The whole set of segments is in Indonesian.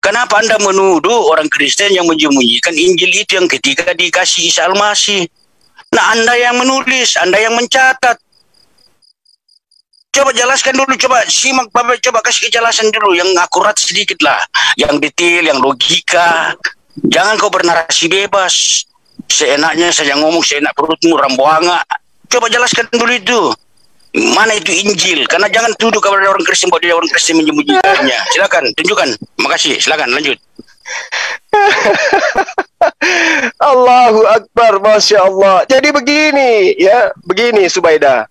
Kenapa Anda menuduh orang Kristen yang menyembunyikan Injil itu yang ketika dikasih Isa Al-Masih? Nah, Anda yang menulis, Anda yang mencatat. Coba jelaskan dulu, coba simak Bapak, coba kasih kejelasan dulu yang akurat sedikit lah, yang detail, yang logika. Jangan kau bernarasi bebas, seenaknya saja ngomong, seenak perutmu rambuanga. Coba jelaskan dulu itu. Mana itu Injil? Karena jangan tuduh kepada orang Kristen bahwa dia orang Kristen menyembunyikannya. Silakan, tunjukkan. Makasih, silakan lanjut. Allahu Akbar, Masya Allah. Jadi begini, ya, begini Subaidah.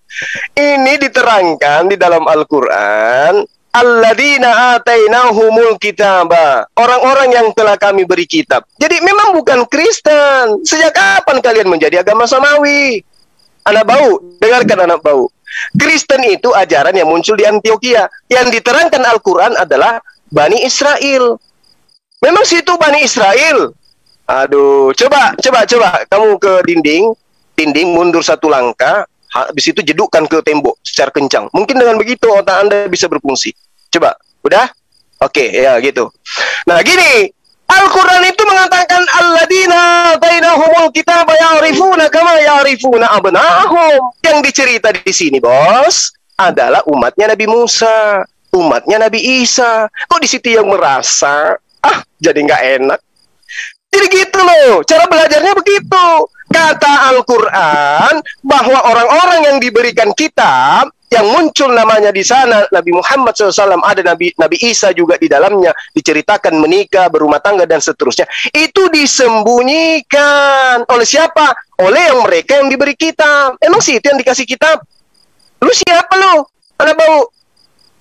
Ini diterangkan di dalam Al-Quran. Alladzina atainahumul kitaba. Orang-orang yang telah kami beri kitab. Jadi memang bukan Kristen. Sejak kapan kalian menjadi agama samawi? Anak bau, dengarkan anak bau. Kristen itu ajaran yang muncul di Antioquia. Yang diterangkan Al-Quran adalah Bani Israel. Memang situ Bani Israel. Aduh, coba kamu ke dinding mundur satu langkah, habis itu jedukkan ke tembok secara kencang. Mungkin dengan begitu otak Anda bisa berfungsi. Coba, udah? Oke, ya gitu. Nah, gini, Al-Quran itu mengatakan alladzina bainahumul kitaba ya'rifuna kama ya'rifuna abna'ahum. Yang dicerita di sini, Bos, adalah umatnya Nabi Musa, umatnya Nabi Isa. Kok di situ yang merasa jadi nggak enak? Jadi gitu loh, cara belajarnya begitu. Kata Al-Quran bahwa orang-orang yang diberikan kitab, yang muncul namanya di sana Nabi Muhammad SAW, ada Nabi Isa juga di dalamnya, diceritakan menikah, berumah tangga dan seterusnya. Itu disembunyikan oleh siapa? Oleh yang mereka yang diberi kitab. Emang sih itu yang dikasih kitab? Lu siapa lu? Anak bau?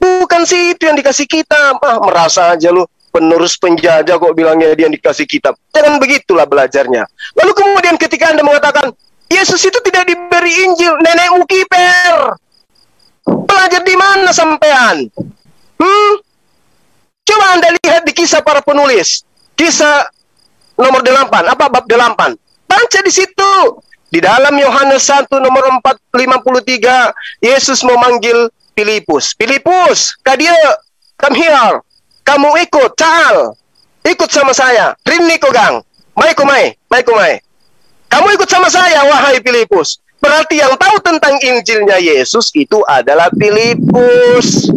Bukan sih itu yang dikasih kitab. Merasa aja lu penerus penjajah kok bilangnya dia yang dikasih kitab. Jangan begitulah belajarnya. Lalu kemudian ketika Anda mengatakan Yesus itu tidak diberi Injil, nenekmu kiper. Belajar di mana sampean? Coba Anda lihat di kisah para penulis. Kisah nomor 8, apa bab 8? Baca di situ. Di dalam Yohanes 1 nomor 4:53, Yesus memanggil Filipus. Filipus, kadia, come here. Kamu ikut, Caal. Ikut sama saya. Rini kogang. Mai kumai. Kamu ikut sama saya, wahai Filipus. Berarti yang tahu tentang Injilnya Yesus itu adalah Filipus.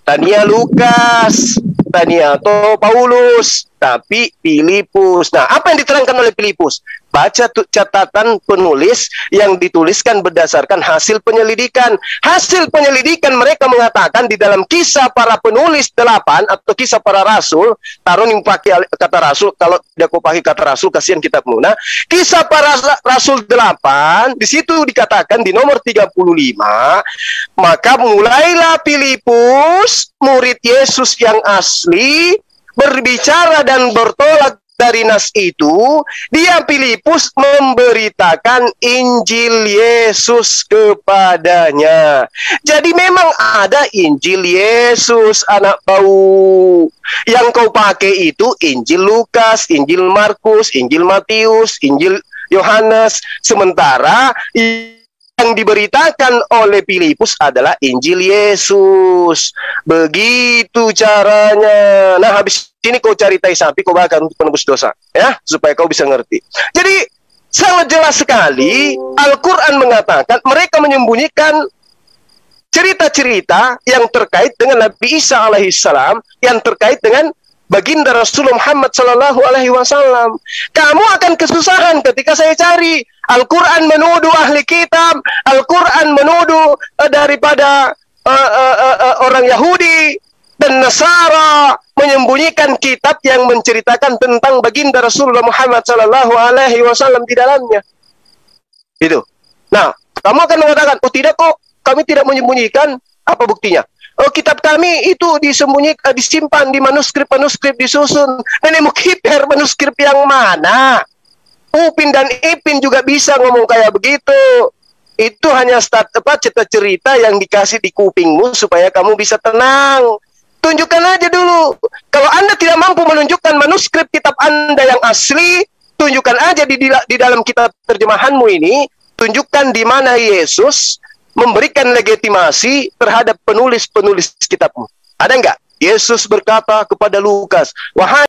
Tania Lukas, Tania atau Paulus, tapi Filipus. Nah, apa yang diterangkan oleh Filipus? Baca catatan penulis yang dituliskan berdasarkan hasil penyelidikan. Hasil penyelidikan mereka mengatakan di dalam kisah para penulis 8 atau kisah para rasul, taruh yang pakai kata rasul, kalau tidak kau pakai kata rasul kasihan kitabmu. Nah, kisah para rasul 8, di situ dikatakan di nomor 35, maka mulailah Filipus, murid Yesus yang asli, berbicara dan bertolak dari nas itu. Dia Filipus memberitakan Injil Yesus kepadanya. Jadi memang ada Injil Yesus, anak bau. Yang kau pakai itu Injil Lukas, Injil Markus, Injil Matius, Injil Yohanes. Sementara yang diberitakan oleh Filipus adalah Injil Yesus. Begitu caranya. Nah, habis ini kau cari tai sapi, kau bakar untuk penebus dosa, ya, supaya kau bisa ngerti. Jadi sangat jelas sekali Al-Quran mengatakan mereka menyembunyikan cerita-cerita yang terkait dengan Nabi Isa alaihissalam, yang terkait dengan baginda Rasulullah Muhammad sallallahu alaihi wasallam. Kamu akan kesusahan ketika saya cari. Al-Quran menuduh ahli kitab, Al-Quran menuduh daripada orang Yahudi dan Nasara menyembunyikan kitab yang menceritakan tentang baginda Rasulullah Muhammad sallallahu alaihi wasallam di dalamnya. Itu. Nah, kamu akan mengatakan, "Oh tidak kok, kami tidak menyembunyikan." Apa buktinya? Oh, kitab kami itu disembunyikan, disimpan di manuskrip disusun. Nenekmu kiper, manuskrip yang mana? Upin dan Ipin juga bisa ngomong kayak begitu. Itu hanya cerita yang dikasih di kupingmu supaya kamu bisa tenang. Tunjukkan aja dulu. Kalau Anda tidak mampu menunjukkan manuskrip kitab Anda yang asli, tunjukkan aja di dalam kitab terjemahanmu ini, tunjukkan di mana Yesus memberikan legitimasi terhadap penulis-penulis kitabmu. Ada nggak? Yesus berkata kepada Lukas, "Wahai